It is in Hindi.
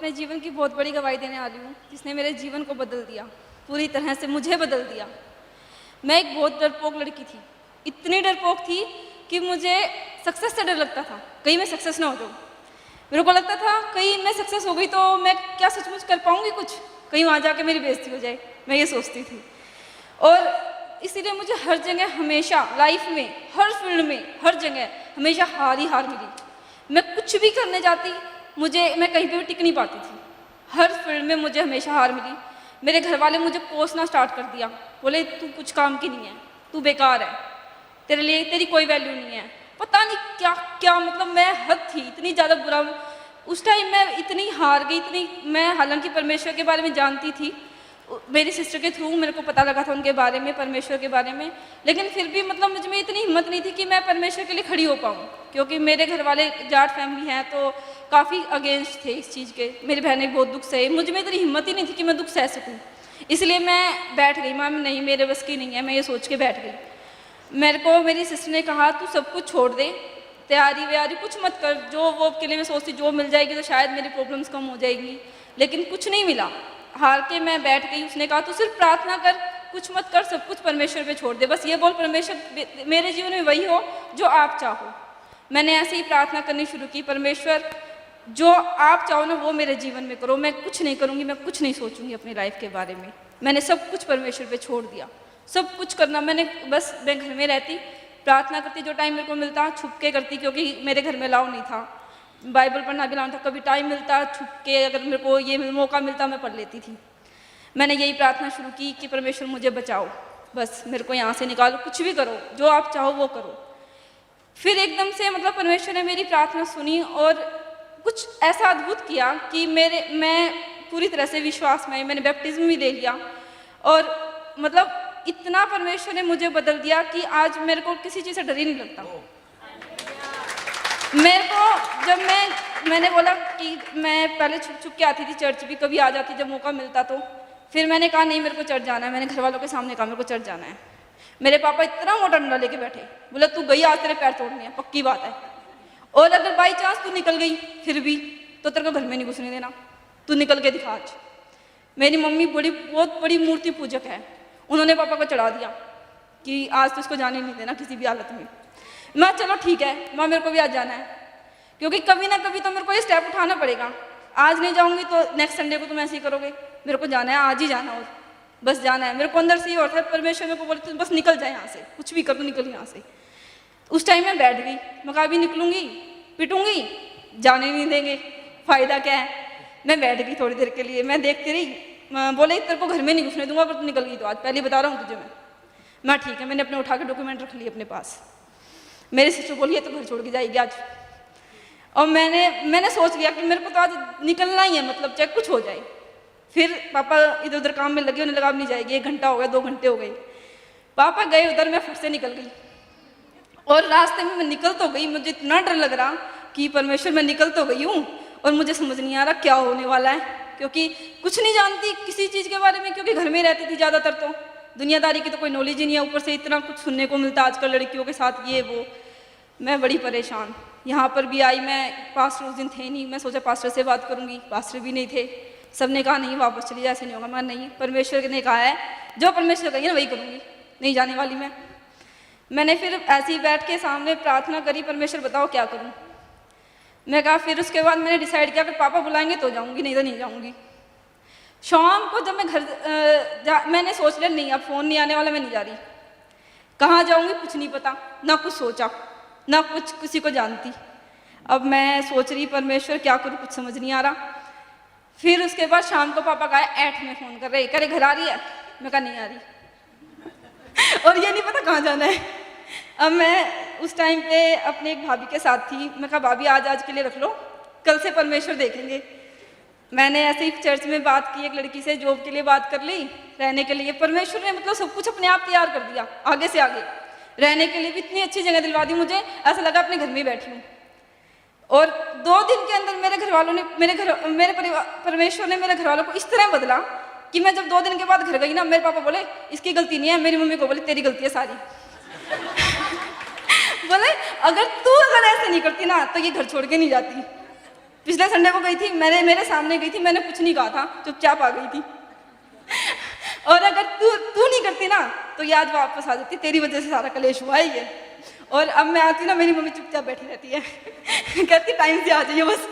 अपने जीवन की बहुत बड़ी गवाही देने वाली हूँ, जिसने मेरे जीवन को बदल दिया, पूरी तरह से मुझे बदल दिया। मैं एक बहुत डरपोक लड़की थी, इतनी डरपोक थी कि मुझे सक्सेस से डर लगता था, कहीं मैं सक्सेस ना हो जाऊँ। मेरे को लगता था कहीं मैं सक्सेस हो गई तो मैं क्या सचमुच कर पाऊँगी कुछ, कहीं वहाँ जाके मेरी बेइज्जती हो जाए, मैं ये सोचती थी। और इसीलिए मुझे हर जगह हमेशा लाइफ में, हर फील्ड में, हर जगह हमेशा हार ही हार मिली। मैं कुछ भी करने जाती, मैं कहीं पे भी टिक नहीं पाती थी। हर फील्ड में मुझे हमेशा हार मिली। मेरे घर वाले मुझे कोसना स्टार्ट कर दिया, बोले तू कुछ काम की नहीं है, तू बेकार है, तेरे लिए तेरी कोई वैल्यू नहीं है। पता नहीं क्या क्या, मतलब मैं हद थी, इतनी ज़्यादा बुरा। उस टाइम मैं इतनी हार गई, मैं हालांकि परमेश्वर के बारे में जानती थी, मेरी सिस्टर के थ्रू मेरे को पता लगा था उनके बारे में, परमेश्वर के बारे में, लेकिन फिर भी मतलब मुझ में इतनी हिम्मत नहीं थी कि मैं परमेश्वर के लिए खड़ी हो पाऊँ, क्योंकि मेरे घर वाले जाट फैमिली हैं तो काफ़ी अगेंस्ट थे इस चीज़ के। मेरी बहनें बहुत दुख सहे, मुझ में इतनी हिम्मत ही नहीं थी कि मैं दुख सह सकूँ। इसलिए मैं बैठ गई, मैम नहीं मेरे बस की नहीं है, मैं ये सोच के बैठ गई। मेरे को मेरी सिस्टर ने कहा तू सब कुछ छोड़ दे, तैयारी व्यारी कुछ मत कर, जो वो के लिए मैं सोचती जो मिल जाएगी तो शायद मेरी प्रॉब्लम्स कम हो जाएगी, लेकिन कुछ नहीं मिला। हार के मैं बैठ गई। उसने कहा तू सिर्फ प्रार्थना कर, कुछ मत कर, सब कुछ परमेश्वर पे छोड़ दे, बस ये बोल परमेश्वर मेरे जीवन में वही हो जो आप चाहो। मैंने ऐसे ही प्रार्थना करनी शुरू की, परमेश्वर जो आप चाहो ना वो मेरे जीवन में करो, मैं कुछ नहीं करूँगी, मैं कुछ नहीं सोचूंगी अपनी लाइफ के बारे में। मैंने सब कुछ परमेश्वर पे छोड़ दिया, सब कुछ करना मैं घर में रहती, प्रार्थना करती, जो टाइम मेरे को मिलता छुप के करती, क्योंकि मेरे घर में अलाउ नहीं था, बाइबल पढ़ना भी अलाउ था। कभी टाइम मिलता छुप के, अगर मेरे को ये मौका मिलता मैं पढ़ लेती थी। मैंने यही प्रार्थना शुरू की कि परमेश्वर मुझे बचाओ, बस मेरे को यहाँ से निकालो, कुछ भी करो, जो आप चाहो वो करो। फिर एकदम से मतलब परमेश्वर ने मेरी प्रार्थना सुनी और कुछ ऐसा अद्भुत किया कि मैं पूरी तरह से विश्वास में, मैंने बैप्टिज्म भी ले लिया। और मतलब इतना परमेश्वर ने मुझे बदल दिया कि आज मेरे को किसी चीज़ से डर ही नहीं लगता। मेरे को जब मैंने बोला कि मैं पहले छुप छुप के आती थी चर्च भी, कभी आ जाती जब मौका मिलता तो। फिर मैंने कहा नहीं मेरे को चर्च जाना है, मैंने घर वालों के सामने कहा मेरे को चर्च जाना है। मेरे पापा इतना मोटा डंडा लेके बैठे, बोला तू गई आज तेरे पैर तोड़ने हैं, पक्की बात है, और अगर बाई चांस तू निकल गई फिर भी तो तेरे को घर में नहीं घुसने देना, तू निकल के दिखा आज। मेरी मम्मी बहुत बड़ी मूर्ति पूजक है, उन्होंने पापा को चढ़ा दिया कि आज तो इसको जाने नहीं देना किसी भी हालत में। मैं चलो ठीक है माँ, मेरे को भी आज जाना है, क्योंकि कभी ना कभी तो मेरे को ये स्टेप उठाना पड़ेगा। आज नहीं जाऊंगी तो नेक्स्ट संडे को तुम ऐसे ही करोगे, मेरे को जाना है, आज ही जाना, और बस जाना है। मेरे को अंदर से ही होता है, परमेश्वर मेरे को बोले तुम बस निकल जाए यहाँ से, कुछ भी कर दो, निकल यहाँ से। उस टाइम मैं बैठ गई, मैं कहा अभी निकलूंगी पिटूंगी, जाने नहीं देंगे, फायदा क्या है। मैं बैठ गई थोड़ी देर के लिए, मैं देखती रही, बोले तेरे को घर में नहीं घुसने दूंगा अगर तू निकल गई तो, आज पहले बता रहा हूँ तुझे मैं ठीक है। मैंने अपने उठा के डॉक्यूमेंट रख लिए अपने पास। मेरी सिस्टर बोली है तो घर छोड़ के जाएगी आज, और मैंने सोच लिया कि मेरे को तो आज निकलना ही है, मतलब चाहे कुछ हो जाए। फिर पापा इधर उधर काम में लगे, उन्हें लगा अब नहीं जाएगी, 1 घंटा हो गया, 2 घंटे हो गए, पापा गए उधर, मैं फट से निकल गई। और रास्ते में मैं निकल तो गई, मुझे इतना डर लग रहा कि परमेश्वर मैं निकल तो गई हूँ और मुझे समझ नहीं आ रहा क्या होने वाला है, क्योंकि कुछ नहीं जानती किसी चीज़ के बारे में, क्योंकि घर में रहती थी ज़्यादातर, तो दुनियादारी की तो कोई नॉलेज ही नहीं है, ऊपर से इतना कुछ सुनने को मिलता आजकल लड़कियों के साथ ये वो। मैं बड़ी परेशान। यहाँ पर भी आई मैं, पास्टर उस दिन थे नहीं, मैं सोचा पास्टर से बात करूँगी, पास्टर भी नहीं थे। सब ने कहा नहीं वापस चली जा, ऐसे नहीं होगा। मैं नहीं, परमेश्वर ने कहा है, जो परमेश्वर कहेंगे ना वही करूँगी, नहीं जाने वाली मैंने फिर ऐसे ही बैठ के सामने प्रार्थना करी, परमेश्वर बताओ क्या करूँ। मैं कहा, फिर उसके बाद मैंने डिसाइड किया अगर पापा बुलाएंगे तो जाऊँगी, नहीं तो नहीं जाऊँगी। शाम को जब मैं मैंने सोच लिया नहीं अब फ़ोन नहीं आने वाला, मैं नहीं जा रही, कहाँ जाऊँगी कुछ नहीं पता, ना कुछ सोचा, ना कुछ किसी को जानती। अब मैं सोच रही परमेश्वर क्या करूँ, कुछ समझ नहीं आ रहा। फिर उसके बाद शाम को पापा का 8 में फ़ोन कर रहे, करे घर आ रही है, मैं कहा नहीं आ रही और ये नहीं पता कहाँ जाना है। अब मैं उस टाइम पे अपने एक भाभी के साथ थी, मैं कहा भाभी आज के लिए रख लो, कल से परमेश्वर देखेंगे। मैंने ऐसे ही चर्च में बात की, एक लड़की से जॉब के लिए बात कर ली, रहने के लिए परमेश्वर ने मतलब सब कुछ अपने आप तैयार कर दिया, आगे से आगे रहने के लिए भी इतनी अच्छी जगह दिलवा दी मुझे, ऐसा लगा अपने घर में ही बैठी हूँ। और 2 दिन के अंदर मेरे घर वालों ने परमेश्वर ने मेरे घर वालों को इस तरह बदला कि मैं जब 2 दिन के बाद घर गई ना, मेरे पापा बोले इसकी गलती नहीं है, मेरी मम्मी को बोले तेरी गलती है सारी बोले अगर ऐसे नहीं करती ना तो ये घर छोड़ के नहीं जाती। पिछले संडे को गई थी, मेरे सामने गई थी, मैंने कुछ नहीं कहा था, चुपचाप आ गई थी। और अगर तू नहीं करती ना तो ये आज वापस आ जाती, तेरी वजह से सारा कलेश हुआ ही है। और अब मैं आती हूँ ना, मेरी मम्मी चुपचाप बैठी रहती है, कहती टाइम से आ जाइए बस।